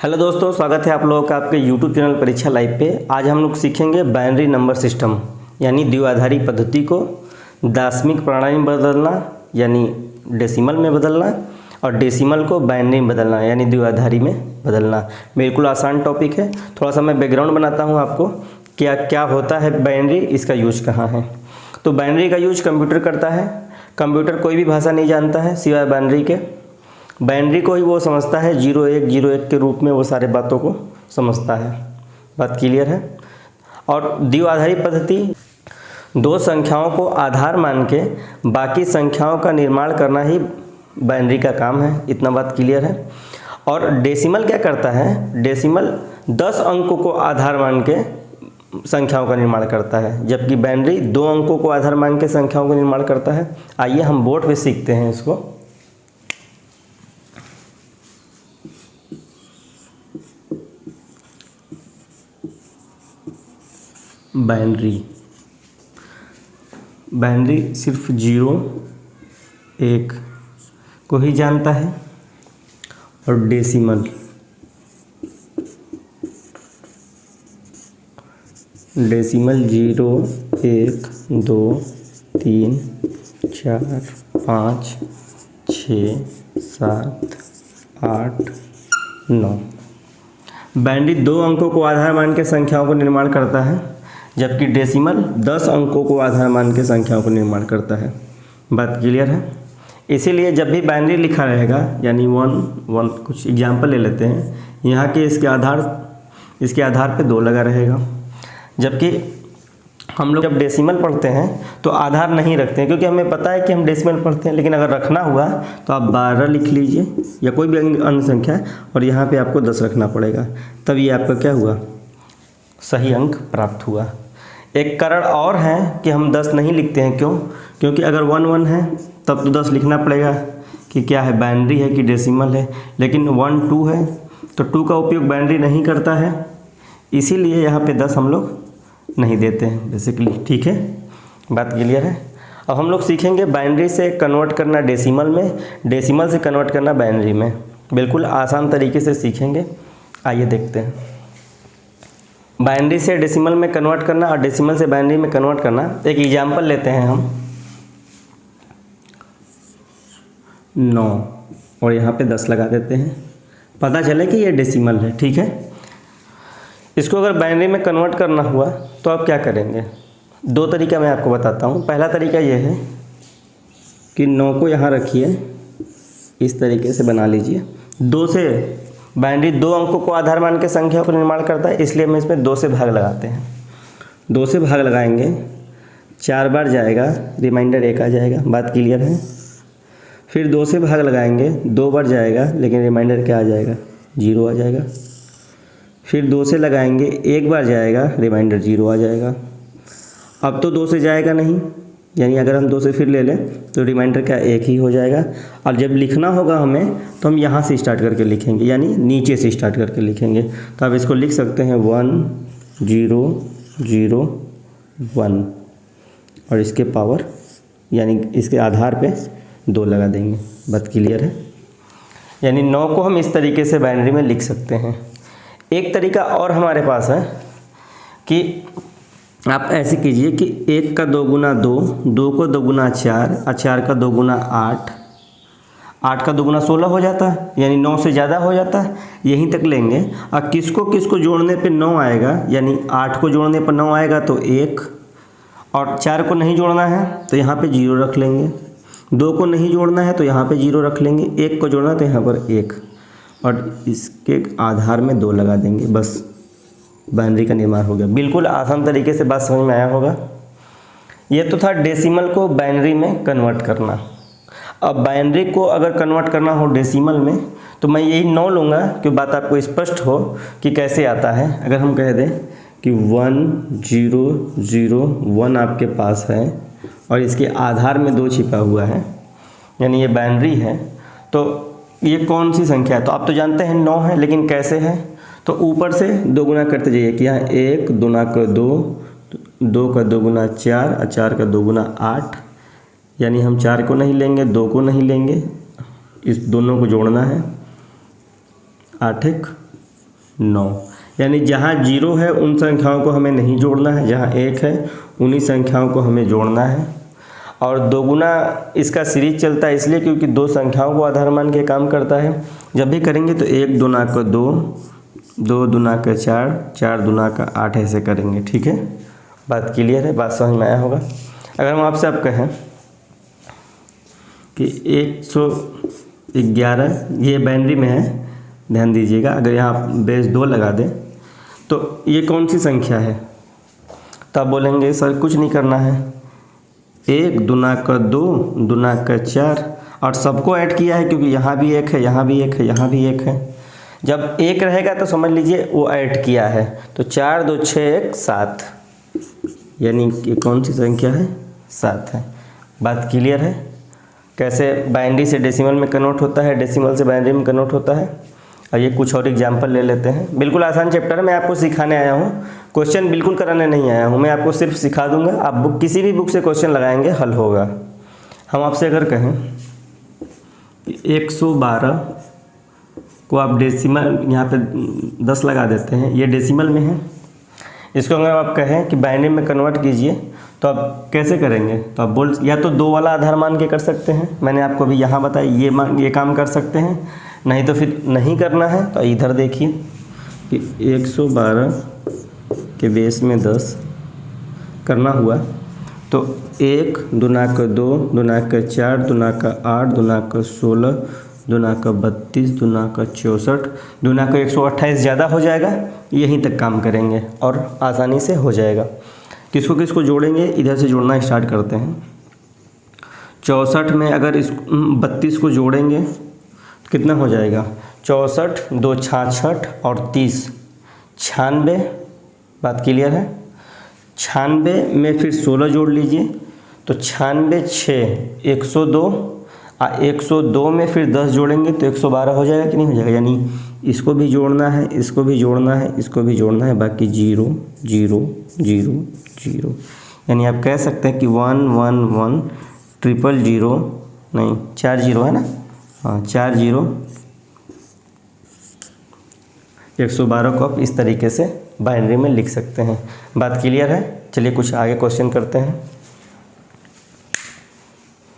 Hello दोस्तों, स्वागत है आप लोगों का आपके YouTube चैनल परीक्षा लाइव पे। आज हम लोग सीखेंगे बाइनरी नंबर सिस्टम यानी द्विआधारी पद्धति को दशमिक प्रणाली में बदलना यानी डेसिमल में बदलना और डेसिमल को बाइनरी में बदलना यानी द्विआधारी में बदलना। बिल्कुल आसान टॉपिक है। थोड़ा सा मैं बैकग्राउंड बनाता हूँ आपको क्या क्या होता है बाइनरी, इसका यूज कहाँ है। तो बाइनरी का यूज कंप्यूटर करता है। कंप्यूटर कोई भी भाषा नहीं जानता है सिवाय बाइनरी के। बाइनरी को ही वो समझता है 0101 के रूप में, वो सारे बातों को समझता है। बात क्लियर है। और द्विआधारी पद्धति दो संख्याओं को आधार मान के बाकी संख्याओं का निर्माण करना ही बाइनरी का काम है। इतना बात क्लियर है। और डेसिमल क्या करता है, डेसिमल 10 अंकों को आधार मान के संख्याओं का निर्माण करता है, जबकि बाइनरी 2 अंकों को आधार मान के संख्याओं का निर्माण करता है। आइए हम बोर्ड पे सीखते हैं इसको। बाइनरी सिर्फ 0 1 को ही जानता है और डेसिमल 0 1 2 3 4 5 6 7 8 9। बाइनरी 2 अंकों को आधार मान के संख्याओं को निर्माण करता है, जबकि डेसिमल 10 अंकों को आधार मान के संख्याओं को निर्माण करता है। बात क्लियर है। इसीलिए जब भी बाइनरी लिखा रहेगा यानी 1 कुछ एग्जाम्पल ले लेते हैं, यहाँ के इसके आधार पे 2 लगा रहेगा। जबकि हम लोग जब डेसिमल पढ़ते हैं तो आधार नहीं रखते हैं, क्योंकि हमें पता है कि हम डेसिमल पढ़ते हैं। लेकिन अगर रखना हुआ तो आप 12 लिख लीजिए या कोई भी अन्य संख्या, और यहाँ पे आपको 10 रखना पड़ेगा, तब ये आपका क्या हुआ, सही अंक प्राप्त हुआ। एक कारण और है कि हम 10 नहीं लिखते हैं। क्यों? क्योंकि अगर 1 है तब तो 10 लिखना पड़ेगा कि क्या है, बाइनरी है कि डेसिमल है। लेकिन 1 2 है तो 2 का उपयोग बाइनरी नहीं करता है, इसीलिए यहाँ पे 10 हम लोग नहीं देते हैं बेसिकली। ठीक है, बात क्लियर है। अब हम लोग सीखेंगे बाइनरी से कन्वर्ट करना डेसिमल में, डेसिमल से कन्वर्ट करना बाइनरी में। बिल्कुल आसान तरीके से सीखेंगे। आइए देखते हैं। बाइनरी से डेसिमल में कन्वर्ट करना और डेसिमल से बाइनरी में कन्वर्ट करना। एक एग्जाम्पल लेते हैं हम 9 और यहाँ पे 10 लगा देते हैं, पता चले कि ये डेसिमल है। ठीक है, इसको अगर बाइनरी में कन्वर्ट करना हुआ तो आप क्या करेंगे। 2 तरीका मैं आपको बताता हूँ। पहला तरीका ये है कि 9 को यहाँ रखिए, इस तरीके से बना लीजिए। 2 से बाइनरी 2 अंकों को आधार मान के संख्या को निर्माण करता है, इसलिए हम इसमें 2 से भाग लगाते हैं। 2 से भाग लगाएंगे, 4 बार जाएगा, रिमाइंडर 1 आ जाएगा। बात क्लियर है। फिर 2 से भाग लगाएंगे, 2 बार जाएगा, लेकिन रिमाइंडर क्या आ जाएगा, 0 आ जाएगा। फिर 2 से लगाएंगे, 1 बार जाएगा, रिमाइंडर 0 आ जाएगा। अब तो 2 से जाएगा नहीं, यानी अगर हम 2 से फिर ले लें तो रिमाइंडर क्या 1 ही हो जाएगा। और जब लिखना होगा हमें तो हम यहाँ से स्टार्ट करके लिखेंगे, यानी नीचे से स्टार्ट करके लिखेंगे। तो आप इसको लिख सकते हैं 1 0 0 1 और इसके पावर यानी इसके आधार पे 2 लगा देंगे। बात क्लियर है। यानी 9 को हम इस तरीके से बाइनरी में लिख सकते हैं। एक तरीका और हमारे पास है कि आप ऐसे कीजिए कि 1 का 2 गुना 2, 2 को 2 गुना 4 और 4 का 2 गुना 8, 8 का 2 गुना 16 हो जाता है, यानी 9 से ज़्यादा हो जाता है। यहीं तक लेंगे और किसको जोड़ने पे 9 आएगा, यानी 8 को जोड़ने पर 9 आएगा तो 1, और 4 को नहीं जोड़ना है तो यहाँ पे 0 रख लेंगे। 2 को नहीं जोड़ना है तो यहाँ पे 0 रख लेंगे। 1 को जोड़ना है तो यहाँ पर 1, और इसके आधार में 2 लगा देंगे। बस बाइनरी का निर्माण हो गया। बिल्कुल आसान तरीके से बात समझ में आया होगा। ये तो था डेसिमल को बाइनरी में कन्वर्ट करना। अब बाइनरी को अगर कन्वर्ट करना हो डेसिमल में तो मैं यही 9 लूँगा कि बात आपको स्पष्ट हो कि कैसे आता है। अगर हम कह दें कि 1 0 0 1 आपके पास है और इसके आधार में 2 छिपा हुआ है, यानी ये बाइनरी है, तो ये कौन सी संख्या है। तो आप तो जानते हैं 9 है, लेकिन कैसे है। तो ऊपर से 2 गुना करते जाइए कि यहाँ 1 2 का 2, 2 का 2 गुना 4 और 4 का 2 गुना 8, यानी हम 4 को नहीं लेंगे, 2 को नहीं लेंगे, इस दोनों को जोड़ना है। 8 1 9। यानी जहाँ 0 है उन संख्याओं को हमें नहीं जोड़ना है, जहाँ 1 है उन्हीं संख्याओं को हमें जोड़ना है। और दोगुना इसका सीरीज चलता है इसलिए क्योंकि दो संख्याओं को आधार मान के काम करता है। जब भी करेंगे तो 1 दूना का 2, 2 दूना का 4, 4 दूना का 8 ऐसे करेंगे। ठीक है, बात क्लियर है, बात समझ में आया होगा। अगर हम आपसे आप कहें कि 111, ये बाइनरी में है, ध्यान दीजिएगा। अगर यहाँ बेस 2 लगा दें तो ये कौन सी संख्या है, तो आप बोलेंगे सर कुछ नहीं करना है, 1 दूना का 2, दूना का 4, और सबको ऐड किया है क्योंकि यहाँ भी 1 है, यहाँ भी 1 है, यहाँ भी 1 है। जब 1 रहेगा तो समझ लीजिए वो ऐड किया है, तो 4 2 6 1 7, यानी कि कौन सी संख्या है, 7 है। बात क्लियर है। कैसे बाइनरी से डेसिमल में कन्वर्ट होता है, डेसिमल से बाइनरी में कन्वर्ट होता है। और ये कुछ और एग्जाम्पल ले लेते हैं। बिल्कुल आसान चैप्टर है, मैं आपको सिखाने आया हूँ, क्वेश्चन बिल्कुल कराने नहीं आया हूँ, मैं आपको सिर्फ सिखा दूंगा। आप बुक किसी भी बुक से क्वेश्चन लगाएंगे हल होगा। हम आपसे अगर कहें 112 को आप डेसिमल, यहाँ पे 10 लगा देते हैं, ये डेसिमल में है। इसको अगर आप कहें कि बाइनरी में कन्वर्ट कीजिए तो आप कैसे करेंगे, तो आप बोल या तो 2 वाला आधार मान के कर सकते हैं, मैंने आपको अभी यहाँ बताया ये काम कर सकते हैं। नहीं तो फिर नहीं करना है तो इधर देखिए कि 112 के बेस में 10 करना हुआ तो 1 दूना का 2, दूना का 4, दूना का 8, दूना का 16, दूना का 32, दूना का 64, दूना का 128 ज़्यादा हो जाएगा। यहीं तक काम करेंगे और आसानी से हो जाएगा। किसको किसको जोड़ेंगे, इधर से जोड़ना स्टार्ट करते हैं। 64 में अगर इस 32 को जोड़ेंगे तो कितना हो जाएगा, 64 2 66 और 30 96। बात क्लियर है। 96 में फिर 16 जोड़ लीजिए तो 96 6 102, 102 में फिर 10 जोड़ेंगे तो 112 हो जाएगा कि नहीं हो जाएगा। यानी इसको भी जोड़ना है, इसको भी जोड़ना है, इसको भी जोड़ना है, बाकी 0 0 0 0। यानी आप कह सकते हैं कि 1 1 1 0 0 नहीं 4 0 है ना, हाँ 4 0 112 को आप इस तरीके से बाइनरी में लिख सकते हैं। बात क्लियर है। चलिए कुछ आगे क्वेश्चन करते हैं।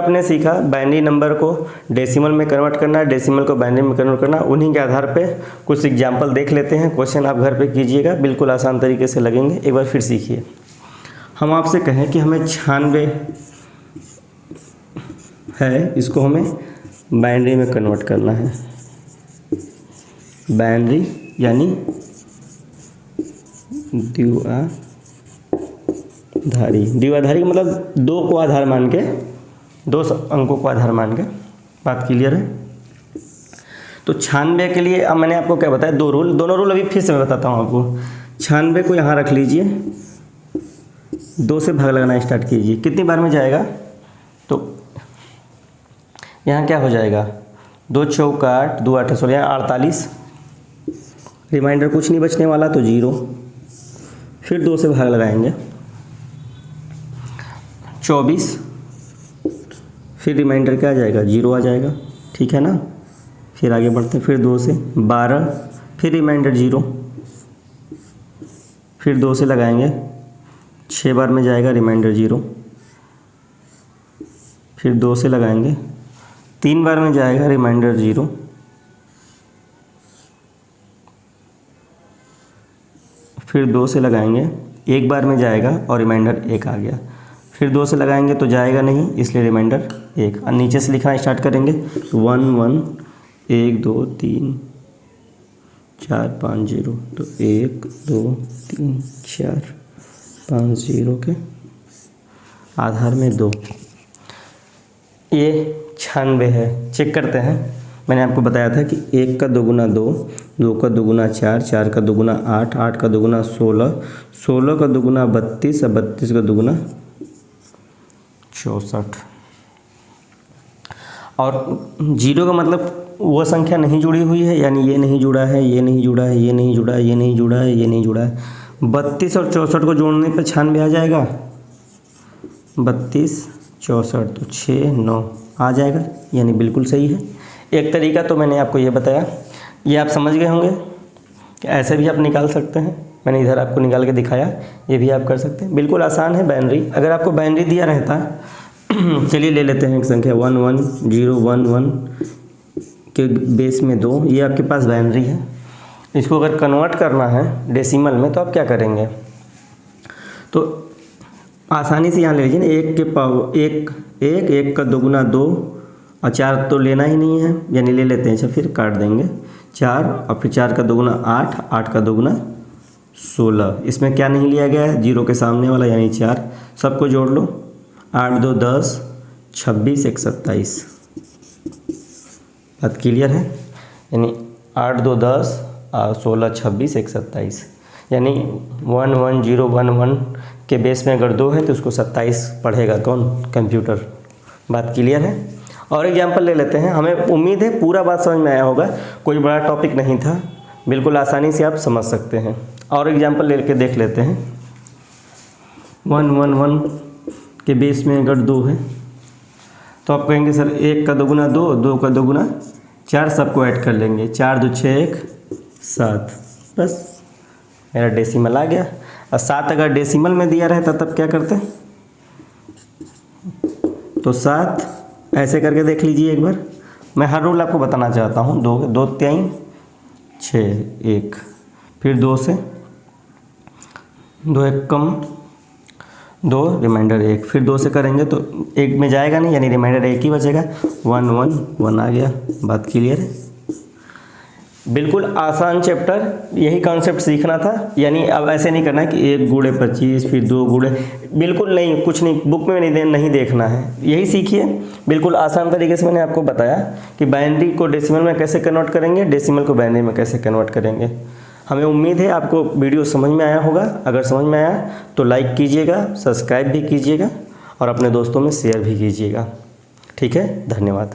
आपने सीखा बाइनरी नंबर को डेसिमल में कन्वर्ट करना, डेसिमल को बाइनरी में कन्वर्ट करना। उन्हीं के आधार पे कुछ एग्जाम्पल देख लेते हैं। क्वेश्चन आप घर पे कीजिएगा, बिल्कुल आसान तरीके से लगेंगे। एक बार फिर सीखिए। हम आपसे कहें कि हमें 96 है, इसको हमें बाइनरी में कन्वर्ट करना है। बाइनरी यानी द्विआधारी का मतलब 2 को आधार मान के, 2 अंकों को आधार मान के। बात क्लियर है। तो 96 के लिए अब मैंने आपको क्या बताया, 2 रूल, दोनों रूल अभी फिर से मैं बताता हूँ आपको। 96 को यहाँ रख लीजिए, 2 से भाग लगाना स्टार्ट कीजिए। कितनी बार में जाएगा, तो यहाँ क्या हो जाएगा, 2 चौका 8, 2 8 16, यहाँ 48। रिमाइंडर कुछ नहीं बचने वाला तो 0, फिर 2 से भाग लगाएंगे 24, फिर रिमाइंडर क्या आ जाएगा, 0 आ जाएगा। ठीक है ना। फिर आगे बढ़ते हैं, फिर 2 से 12, फिर रिमाइंडर 0, फिर 2 से लगाएंगे 6 बार में जाएगा रिमाइंडर 0, फिर 2 से लगाएंगे 3 बार में जाएगा रिमाइंडर 0, फिर 2 से लगाएंगे 1 बार में जाएगा और रिमाइंडर 1 आ गया। फिर 2 से लगाएंगे तो जाएगा नहीं, इसलिए रिमाइंडर 1। और नीचे से लिखना स्टार्ट करेंगे 1 1 1 2 3 4 5 0, तो 1 2 3 4 5 0 के आधार में 2। ये 96 है। चेक करते हैं। मैंने आपको बताया था कि 1 का 2 गुना 2, 2 का 2 गुना 4, 4 का 2 गुना 8, 8 का 2 गुना 16, 16 का 2 गुना 32 और 32 का 2 गुना 64। और 0 का मतलब वो संख्या नहीं जुड़ी हुई है, यानी ये नहीं जुड़ा है, ये नहीं जुड़ा है, ये नहीं जुड़ा है, ये नहीं जुड़ा है, ये नहीं जुड़ा है। 32 और 64 को जोड़ने पर 96 आ जाएगा। 32 64 तो 6 9 आ जाएगा, यानी बिल्कुल सही है। एक तरीका तो मैंने आपको ये बताया, ये आप समझ गए होंगे ऐसे भी आप निकाल सकते हैं, मैंने इधर आपको निकाल के दिखाया, ये भी आप कर सकते हैं। बिल्कुल आसान है बाइनरी। अगर आपको बाइनरी दिया रहता चलिए ले लेते हैं एक संख्या 11011 के बेस में 2, ये आपके पास बाइनरी है। इसको अगर कन्वर्ट करना है डेसिमल में तो आप क्या करेंगे, तो आसानी से यहाँ ले लीजिए, एक के पावर एक का दोगुना 2 और 4 तो लेना ही नहीं है, यानी ले लेते हैं। अच्छा फिर काट देंगे 4 और फिर 4 का दोगुना 8, 8 का दोगुना 16। इसमें क्या नहीं लिया गया है, 0 के सामने वाला यानी 4। सबको जोड़ लो, 8 2 10, 26 1 27। बात क्लियर है, यानी 8 2 10 और 16 26 1 27, यानी 11011 के बेस में अगर 2 है तो उसको 27 पढ़ेगा कौन, कंप्यूटर। बात क्लियर है। और एग्जाम्पल ले लेते हैं, हमें उम्मीद है पूरा बात समझ में आया होगा, कोई बड़ा टॉपिक नहीं था, बिल्कुल आसानी से आप समझ सकते हैं। और एग्जाम्पल लेके देख लेते हैं। 111 के बेस में अगर 2 है तो आप कहेंगे सर 1 का दोगुना 2, 2 का दोगुना 4, सबको ऐड कर लेंगे, 4 2 6 1 7, बस मेरा डेसिमल आ गया। और 7 अगर डेसिमल में दिया रहता तब क्या करते, तो 7 ऐसे करके देख लीजिए एक बार। मैं हर रूल आपको बताना चाहता हूँ। 2 2 3 6 1, फिर 2 से 2 1 कम 2 रिमाइंडर 1, फिर 2 से करेंगे तो 1 में जाएगा नहीं, यानी रिमाइंडर 1 ही बचेगा, 1 1 1 आ गया। बात क्लियर है। बिल्कुल आसान चैप्टर, यही कॉन्सेप्ट सीखना था। यानी अब ऐसे नहीं करना है कि 1 गुणे 25 फिर 2 गुणे, बिल्कुल नहीं, कुछ नहीं, बुक में नहीं देखना है, यही सीखिए। बिल्कुल आसान तरीके से मैंने आपको बताया कि बाइनरी को डेसिमल में कैसे कन्वर्ट करेंगे, डेसिमल को बाइनरी में कैसे कन्वर्ट करेंगे। हमें उम्मीद है आपको वीडियो समझ में आया होगा। अगर समझ में आया तो लाइक कीजिएगा, सब्सक्राइब भी कीजिएगा और अपने दोस्तों में शेयर भी कीजिएगा। ठीक है, धन्यवाद।